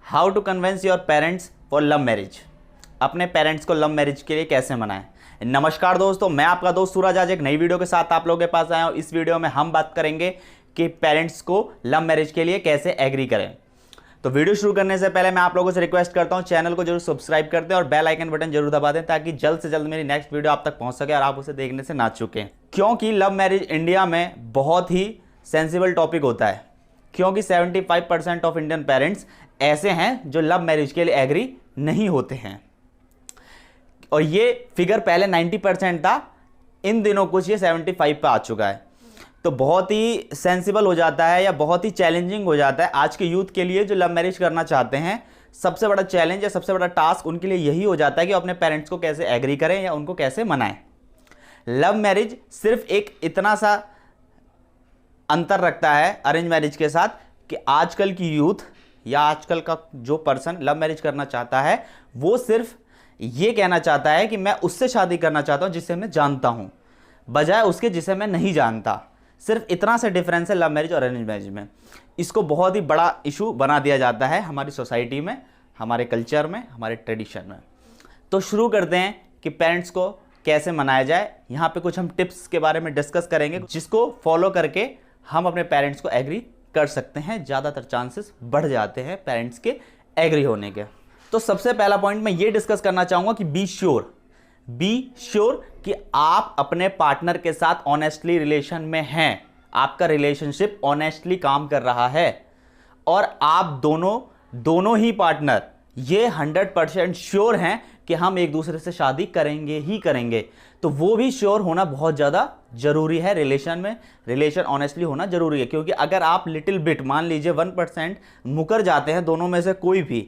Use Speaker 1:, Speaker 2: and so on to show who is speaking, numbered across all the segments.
Speaker 1: How to convince your parents for love marriage. अपने parents को love marriage के लिए कैसे मनाएं। नमस्कार दोस्तों, मैं आपका दोस्त सूरज आज एक नई वीडियो के साथ आप लोगों के पास आया हूं। इस वीडियो में हम बात करेंगे कि पेरेंट्स को लव मैरिज के लिए कैसे एग्री करें। तो वीडियो शुरू करने से पहले मैं आप लोगों से रिक्वेस्ट करता हूं, चैनल को जरूर सब्सक्राइब कर दें और बेल आइकन बटन जरूर दबा दें ताकि जल्द से जल्द मेरी नेक्स्ट वीडियो आप तक पहुंच सके और आप उसे देखने से ना चूकें। क्योंकि लव मैरिज इंडिया में बहुत ही सेंसिबल टॉपिक होता है, क्योंकि 75% ऑफ इंडियन पेरेंट्स ऐसे हैं जो लव मैरिज के लिए एग्री नहीं होते हैं। और ये फिगर पहले 90% था, इन दिनों कुछ ये 75 पे आ चुका है। तो बहुत ही सेंसिबल हो जाता है या बहुत ही चैलेंजिंग हो जाता है आज के यूथ के लिए जो लव मैरिज करना चाहते हैं। सबसे बड़ा चैलेंज या सबसे बड़ा टास्क उनके लिए यही हो जाता है कि अपने पेरेंट्स को कैसे एग्री करें या उनको कैसे मनाएं। लव मैरिज सिर्फ एक इतना सा अंतर रखता है अरेंज मैरिज के साथ कि आजकल की यूथ या आजकल का जो पर्सन लव मैरिज करना चाहता है वो सिर्फ ये कहना चाहता है कि मैं उससे शादी करना चाहता हूं जिसे मैं जानता हूं, बजाय उसके जिसे मैं नहीं जानता। सिर्फ इतना सा डिफरेंस है लव मैरिज और अरेंज मैरिज में। इसको बहुत ही बड़ा इशू बना दिया जाता है हमारी सोसाइटी में, हमारे कल्चर में, हमारे ट्रेडिशन में। तो शुरू करते हैं कि पेरेंट्स को कैसे मनाया जाए। यहाँ पे कुछ हम टिप्स के बारे में डिस्कस करेंगे जिसको फॉलो करके हम अपने पेरेंट्स को एग्री कर सकते हैं। ज़्यादातर चांसेस बढ़ जाते हैं पेरेंट्स के एग्री होने के। तो सबसे पहला पॉइंट मैं ये डिस्कस करना चाहूँगा कि बी श्योर कि आप अपने पार्टनर के साथ ऑनेस्टली रिलेशन में हैं, आपका रिलेशनशिप ऑनेस्टली काम कर रहा है और आप दोनों ही पार्टनर ये 100% श्योर हैं कि हम एक दूसरे से शादी करेंगे ही करेंगे। तो वो भी श्योर होना बहुत ज़्यादा ज़रूरी है रिलेशन में। रिलेशन ऑनेस्टली होना ज़रूरी है, क्योंकि अगर आप लिटिल बिट मान लीजिए 1% मुकर जाते हैं दोनों में से कोई भी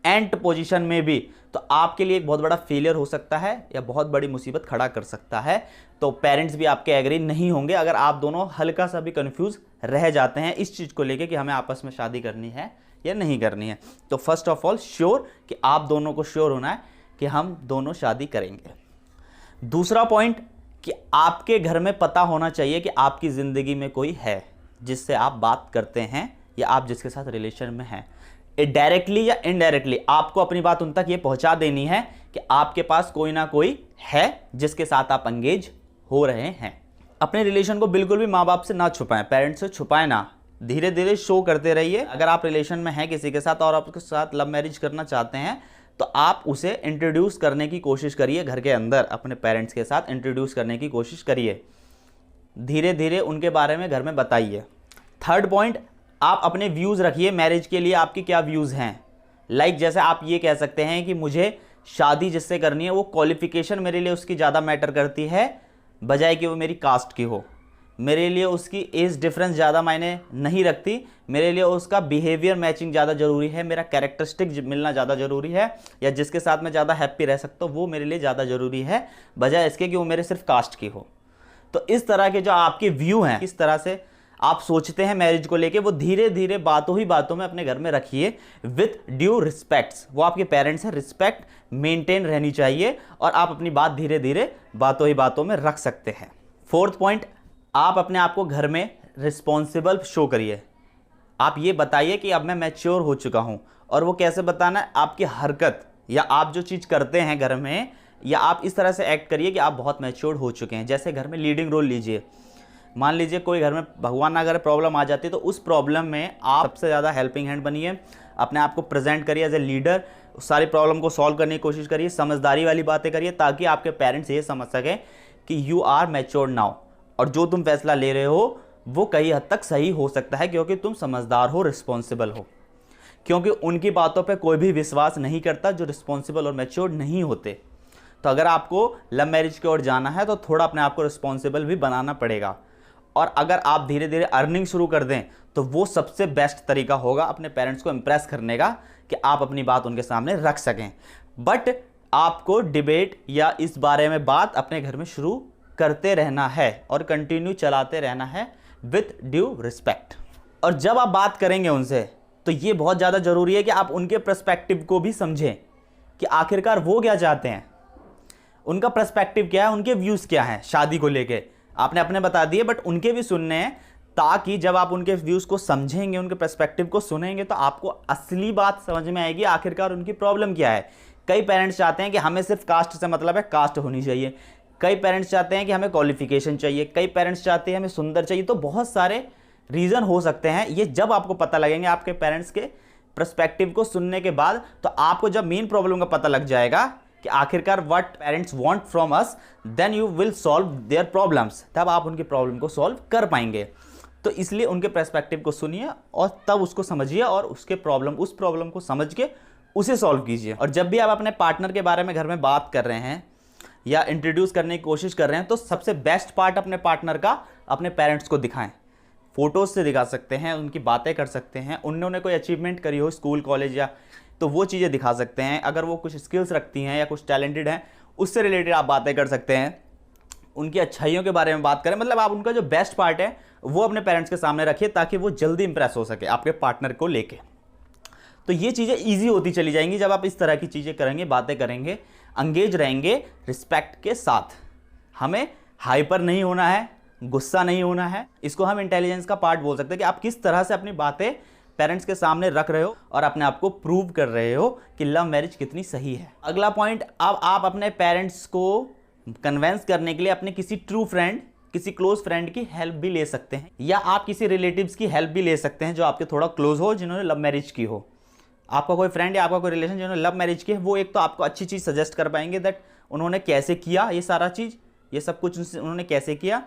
Speaker 1: एंड पोजीशन में भी, तो आपके लिए एक बहुत बड़ा फेलियर हो सकता है या बहुत बड़ी मुसीबत खड़ा कर सकता है। तो पेरेंट्स भी आपके एग्री नहीं होंगे अगर आप दोनों हल्का सा भी कंफ्यूज रह जाते हैं इस चीज़ को लेके कि हमें आपस में शादी करनी है या नहीं करनी है। तो फर्स्ट ऑफ ऑल श्योर कि आप दोनों को श्योर होना है कि हम दोनों शादी करेंगे। दूसरा पॉइंट कि आपके घर में पता होना चाहिए कि आपकी ज़िंदगी में कोई है जिससे आप बात करते हैं या आप जिसके साथ रिलेशन में हैं। डायरेक्टली या इनडायरेक्टली आपको अपनी बात उन तक ये पहुंचा देनी है कि आपके पास कोई ना कोई है जिसके साथ आप एंगेज हो रहे हैं। अपने रिलेशन को बिल्कुल भी माँ बाप से ना छुपाएं, पेरेंट्स से छुपाएं ना, धीरे धीरे शो करते रहिए। अगर आप रिलेशन में हैं किसी के साथ और आपके साथ लव मैरिज करना चाहते हैं तो आप उसे इंट्रोड्यूस करने की कोशिश करिए घर के अंदर, अपने पेरेंट्स के साथ इंट्रोड्यूस करने की कोशिश करिए। धीरे धीरे उनके बारे में घर में बताइए। थर्ड पॉइंट, आप अपने व्यूज़ रखिए मैरिज के लिए, आपकी क्या व्यूज़ हैं। लाइक जैसे आप ये कह सकते हैं कि मुझे शादी जिससे करनी है वो क्वालिफिकेशन मेरे लिए उसकी ज़्यादा मैटर करती है बजाय कि वो मेरी कास्ट की हो। मेरे लिए उसकी एज डिफरेंस ज़्यादा मायने नहीं रखती, मेरे लिए उसका बिहेवियर मैचिंग ज़्यादा ज़रूरी है, मेरा कैरेक्टरिस्टिक मिलना ज़्यादा ज़रूरी है, या जिसके साथ मैं ज़्यादा हैप्पी रह सकता हूँ वो मेरे लिए ज़्यादा ज़रूरी है बजाय इसके कि वो मेरे सिर्फ कास्ट की हो। तो इस तरह के जो आपके व्यू हैं, किस तरह से आप सोचते हैं मैरिज को लेके, वो धीरे धीरे बातों ही बातों में अपने घर में रखिए विथ ड्यू रिस्पेक्ट्स। वो आपके पेरेंट्स हैं, रिस्पेक्ट मेंटेन रहनी चाहिए और आप अपनी बात धीरे धीरे बातों ही बातों में रख सकते हैं। फोर्थ पॉइंट, आप अपने आप को घर में रिस्पॉन्सिबल शो करिए। आप ये बताइए कि अब मैं मैच्योर हो चुका हूँ। और वो कैसे बताना है, आपकी हरकत या आप जो चीज़ करते हैं घर में, या आप इस तरह से एक्ट करिए कि आप बहुत मैच्योर हो चुके हैं। जैसे घर में लीडिंग रोल लीजिए, मान लीजिए कोई घर में भगवान ना अगर प्रॉब्लम आ जाती है तो उस प्रॉब्लम में आप सबसे ज़्यादा हेल्पिंग हैंड बनिए, अपने आप को प्रेजेंट करिए एज ए लीडर, सारी प्रॉब्लम को सॉल्व करने की कोशिश करिए, समझदारी वाली बातें करिए ताकि आपके पेरेंट्स ये समझ सकें कि यू आर मैच्योर नाउ और जो तुम फैसला ले रहे हो वो कई हद तक सही हो सकता है क्योंकि तुम समझदार हो, रिस्पॉन्सिबल हो। क्योंकि उनकी बातों पर कोई भी विश्वास नहीं करता जो रिस्पॉन्सिबल और मैच्योर नहीं होते। तो अगर आपको लव मैरिज की ओर जाना है तो थोड़ा अपने आप को रिस्पॉन्सिबल भी बनाना पड़ेगा। और अगर आप धीरे धीरे अर्निंग शुरू कर दें तो वो सबसे बेस्ट तरीका होगा अपने पेरेंट्स को इम्प्रेस करने का कि आप अपनी बात उनके सामने रख सकें। बट आपको डिबेट या इस बारे में बात अपने घर में शुरू करते रहना है और कंटिन्यू चलाते रहना है विथ ड्यू रिस्पेक्ट। और जब आप बात करेंगे उनसे तो ये बहुत ज़्यादा ज़रूरी है कि आप उनके पर्सपेक्टिव को भी समझें कि आखिरकार वो क्या चाहते हैं, उनका पर्सपेक्टिव क्या है, उनके व्यूज़ क्या हैं शादी को लेके। आपने अपने बता दिए बट उनके भी सुनने हैं ताकि जब आप उनके व्यूज़ को समझेंगे, उनके पर्सपेक्टिव को सुनेंगे, तो आपको असली बात समझ में आएगी आखिरकार उनकी प्रॉब्लम क्या है। कई पेरेंट्स चाहते हैं कि हमें सिर्फ कास्ट से मतलब है, कास्ट होनी चाहिए। कई पेरेंट्स चाहते हैं कि हमें क्वालिफिकेशन चाहिए। कई पेरेंट्स चाहते हैं हमें सुंदर चाहिए। तो बहुत सारे रीज़न हो सकते हैं। ये जब आपको पता लगेंगे आपके पेरेंट्स के पर्सपेक्टिव को सुनने के बाद, तो आपको जब मेन प्रॉब्लम का पता लग जाएगा कि आखिरकार what parents want from us, then you will solve their problems. तब आप उनकी प्रॉब्लम को सॉल्व कर पाएंगे। तो इसलिए उनके पर्सपेक्टिव को सुनिए और तब उसको समझिए और उस प्रॉब्लम को समझ के उसे सॉल्व कीजिए। और जब भी आप अपने पार्टनर के बारे में घर में बात कर रहे हैं या इंट्रोड्यूस करने की कोशिश कर रहे हैं, तो सबसे बेस्ट पार्ट अपने पार्टनर का अपने पेरेंट्स को दिखाएं। फोटोज़ से दिखा सकते हैं, उनकी बातें कर सकते हैं, उन्होंने कोई अचीवमेंट करी हो स्कूल कॉलेज या, तो वो चीज़ें दिखा सकते हैं। अगर वो कुछ स्किल्स रखती हैं या कुछ टैलेंटेड हैं, उससे रिलेटेड आप बातें कर सकते हैं। उनकी अच्छाइयों के बारे में बात करें, मतलब आप उनका जो बेस्ट पार्ट है वो अपने पेरेंट्स के सामने रखिए ताकि वो जल्दी इंप्रेस हो सके आपके पार्टनर को लेके। तो ये चीज़ें ईजी होती चली जाएंगी जब आप इस तरह की चीज़ें करेंगे, बातें करेंगे, अंगेज रहेंगे रिस्पेक्ट के साथ। हमें हाइपर नहीं होना है, गुस्सा नहीं होना है। इसको हम इंटेलिजेंस का पार्ट बोल सकते हैं कि आप किस तरह से अपनी बातें पेरेंट्स के सामने रख रहे हो और अपने आप को प्रूव कर रहे हो कि लव मैरिज कितनी सही है। अगला पॉइंट, अब आप अपने पेरेंट्स को कन्वेंस करने के लिए अपने किसी ट्रू फ्रेंड, किसी क्लोज फ्रेंड की हेल्प भी ले सकते हैं, या आप किसी रिलेटिव्स की हेल्प भी ले सकते हैं जो आपके थोड़ा क्लोज हो, जिन्होंने लव मैरिज की हो। आपका कोई फ्रेंड या आपका कोई रिलेशन जिन्होंने लव मैरिज की है, वो एक तो आपको अच्छी चीज़ सजेस्ट कर पाएंगे दैट उन्होंने कैसे किया ये सारा चीज़, ये सब कुछ उन्होंने कैसे किया।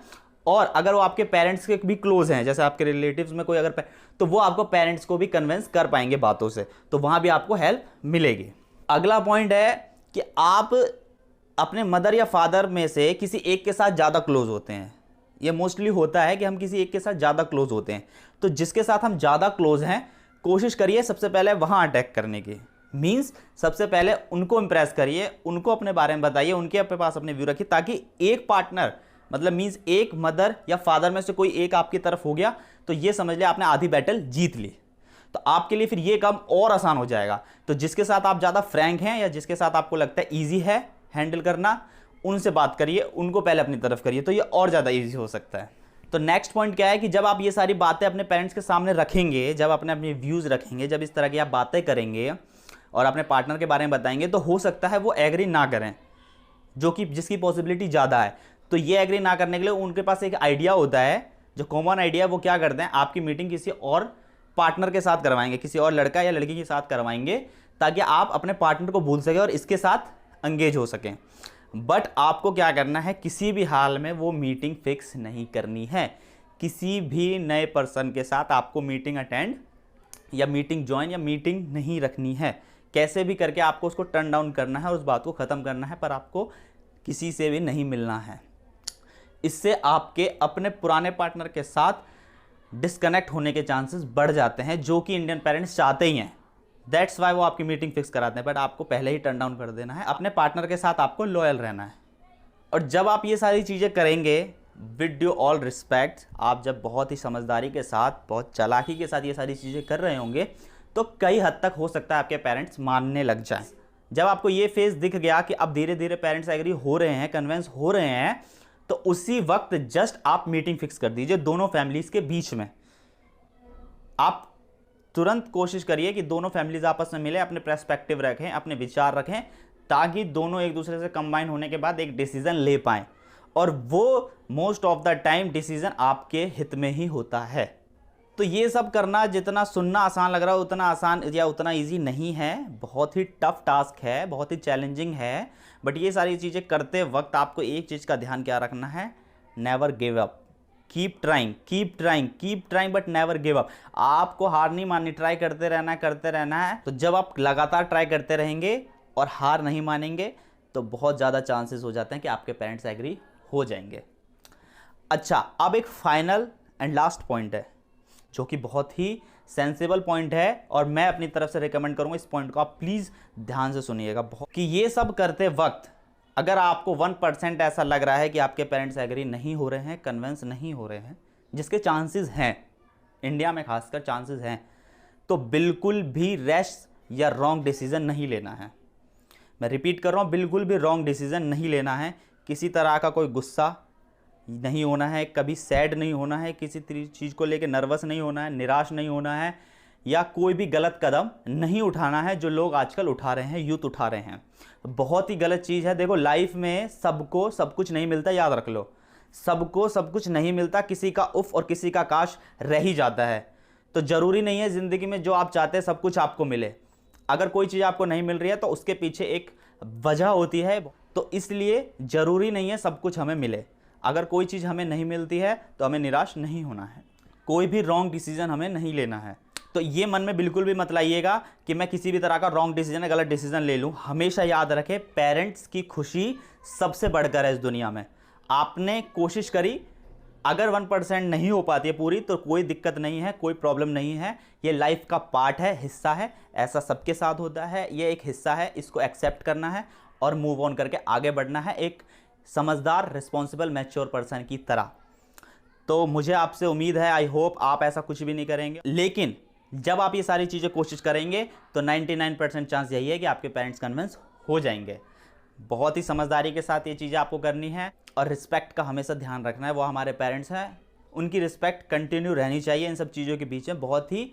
Speaker 1: और अगर वो आपके पेरेंट्स के भी क्लोज हैं, जैसे आपके रिलेटिव्स में कोई अगर, तो वो आपको पेरेंट्स को भी कन्विंस कर पाएंगे बातों से, तो वहाँ भी आपको हेल्प मिलेगी। अगला पॉइंट है कि आप अपने मदर या फादर में से किसी एक के साथ ज़्यादा क्लोज होते हैं। ये मोस्टली होता है कि हम किसी एक के साथ ज़्यादा क्लोज होते हैं। तो जिसके साथ हम ज़्यादा क्लोज हैं, कोशिश करिए सबसे पहले वहाँ अटैक करने की। मीन्स सबसे पहले उनको इम्प्रेस करिए, उनको अपने बारे में बताइए, उनके अपने पास अपने व्यू रखिए, ताकि एक पार्टनर, मतलब मीन्स एक मदर या फादर में से कोई एक आपकी तरफ हो गया तो ये समझ लिया आपने आधी बैटल जीत ली। तो आपके लिए फिर ये काम और आसान हो जाएगा। तो जिसके साथ आप ज़्यादा फ्रैंक हैं या जिसके साथ आपको लगता है ईजी है हैंडल करना, उनसे बात करिए, उनको पहले अपनी तरफ करिए, तो ये और ज़्यादा ईजी हो सकता है। तो नेक्स्ट पॉइंट क्या है कि जब आप ये सारी बातें अपने पेरेंट्स के सामने रखेंगे, जब अपने अपने व्यूज़ रखेंगे, जब इस तरह की आप बातें करेंगे और अपने पार्टनर के बारे में बताएंगे, तो हो सकता है वो एग्री ना करें, जो कि जिसकी पॉसिबिलिटी ज़्यादा है। तो ये एग्री ना करने के लिए उनके पास एक आइडिया होता है, जो कॉमन आइडिया, वो क्या करते हैं, आपकी मीटिंग किसी और पार्टनर के साथ करवाएंगे, किसी और लड़का या लड़की के साथ करवाएंगे, ताकि आप अपने पार्टनर को भूल सकें और इसके साथ एंगेज हो सकें। बट आपको क्या करना है, किसी भी हाल में वो मीटिंग फिक्स नहीं करनी है। किसी भी नए पर्सन के साथ आपको मीटिंग अटेंड या मीटिंग ज्वाइन या मीटिंग नहीं रखनी है। कैसे भी करके आपको उसको टर्न डाउन करना है और उस बात को ख़त्म करना है, पर आपको किसी से भी नहीं मिलना है। इससे आपके अपने पुराने पार्टनर के साथ डिस्कनेक्ट होने के चांसेस बढ़ जाते हैं, जो कि इंडियन पेरेंट्स चाहते ही हैं। दैट्स वाई वो आपकी मीटिंग फिक्स कराते हैं, बट आपको पहले ही टर्न डाउन कर देना है। अपने पार्टनर के साथ आपको लॉयल रहना है। और जब आप ये सारी चीज़ें करेंगे विद ड्यू ऑल रिस्पेक्ट, आप जब बहुत ही समझदारी के साथ, बहुत चालाकी के साथ ये सारी चीज़ें कर रहे होंगे, तो कई हद तक हो सकता है आपके पेरेंट्स मानने लग जाएं। जब आपको ये फेज दिख गया कि अब धीरे धीरे पेरेंट्स एग्री हो रहे हैं, कन्विंस हो रहे हैं, तो उसी वक्त जस्ट आप मीटिंग फिक्स कर दीजिए दोनों फैमिलीज़ के बीच में। आप तुरंत कोशिश करिए कि दोनों फैमिलीज आपस में मिले, अपने पर्सपेक्टिव रखें, अपने विचार रखें, ताकि दोनों एक दूसरे से कंबाइन होने के बाद एक डिसीजन ले पाएं। और वो most of the time decision आपके हित में ही होता है। तो ये सब करना, जितना सुनना आसान लग रहा है उतना आसान या उतना ईजी नहीं है। बहुत ही टफ टास्क है, बहुत ही चैलेंजिंग है। बट ये सारी चीज़ें करते वक्त आपको एक चीज़ का ध्यान क्या रखना है, never give up. Keep trying, keep trying, keep trying, but never give up. आपको हार नहीं माननी, ट्राई करते रहना है, करते रहना है। तो जब आप लगातार ट्राई करते रहेंगे और हार नहीं मानेंगे, तो बहुत ज़्यादा चांसेस हो जाते हैं कि आपके पेरेंट्स एग्री हो जाएंगे। अच्छा, अब एक फाइनल एंड लास्ट पॉइंट है, जो कि बहुत ही सेंसिबल पॉइंट है, और मैं अपनी तरफ से रिकमेंड करूँगा इस पॉइंट को आप प्लीज़ ध्यान से सुनिएगा। कि ये सब करते वक्त अगर आपको 1% ऐसा लग रहा है कि आपके पेरेंट्स एग्री नहीं हो रहे हैं, कन्विंस नहीं हो रहे हैं, जिसके चांसेस हैं, इंडिया में खासकर चांसेस हैं, तो बिल्कुल भी रैश या रॉन्ग डिसीज़न नहीं लेना है। मैं रिपीट कर रहा हूँ, बिल्कुल भी रॉन्ग डिसीज़न नहीं लेना है। किसी तरह का कोई गुस्सा नहीं होना है, कभी सैड नहीं होना है, किसी चीज़ को लेकर नर्वस नहीं होना है, निराश नहीं होना है, या कोई भी गलत कदम नहीं उठाना है जो लोग आजकल उठा रहे हैं, यूथ उठा रहे हैं। बहुत ही गलत चीज़ है। देखो, लाइफ में सबको सब कुछ नहीं मिलता, याद रख लो। सबको सब कुछ नहीं मिलता, किसी का उफ और किसी का काश रह ही जाता है। तो ज़रूरी नहीं है ज़िंदगी में जो आप चाहते हैं सब कुछ आपको मिले। अगर कोई चीज़ आपको नहीं मिल रही है तो उसके पीछे एक वजह होती है। तो इसलिए ज़रूरी नहीं है सब कुछ हमें मिले। अगर कोई चीज़ हमें नहीं मिलती है तो हमें निराश नहीं होना है। कोई भी रॉन्ग डिसीजन हमें नहीं लेना है। तो ये मन में बिल्कुल भी मत लाइएगा कि मैं किसी भी तरह का रॉन्ग डिसीजन या गलत डिसीजन ले लूँ। हमेशा याद रखें, पेरेंट्स की खुशी सबसे बढ़कर है इस दुनिया में। आपने कोशिश करी, अगर 1% नहीं हो पाती है पूरी तो कोई दिक्कत नहीं है, कोई प्रॉब्लम नहीं है। ये लाइफ का पार्ट है, हिस्सा है। ऐसा सबके साथ होता है, ये एक हिस्सा है, इसको एक्सेप्ट करना है और मूव ऑन करके आगे बढ़ना है एक समझदार, रिस्पॉन्सिबल, मैच्योर पर्सन की तरह। तो मुझे आपसे उम्मीद है, आई होप आप ऐसा कुछ भी नहीं करेंगे। लेकिन जब आप ये सारी चीज़ें कोशिश करेंगे तो 99% चांस यही है कि आपके पेरेंट्स कन्विंस हो जाएंगे। बहुत ही समझदारी के साथ ये चीज़ें आपको करनी है और रिस्पेक्ट का हमेशा ध्यान रखना है। वो हमारे पेरेंट्स हैं, उनकी रिस्पेक्ट कंटिन्यू रहनी चाहिए इन सब चीज़ों के बीच में। बहुत ही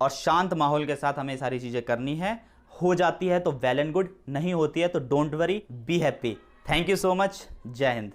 Speaker 1: और शांत माहौल के साथ हमें सारी चीज़ें करनी है। हो जाती है तो वेल एंड गुड, नहीं होती है तो don't worry, be happy. Thank you so much. जय हिंद।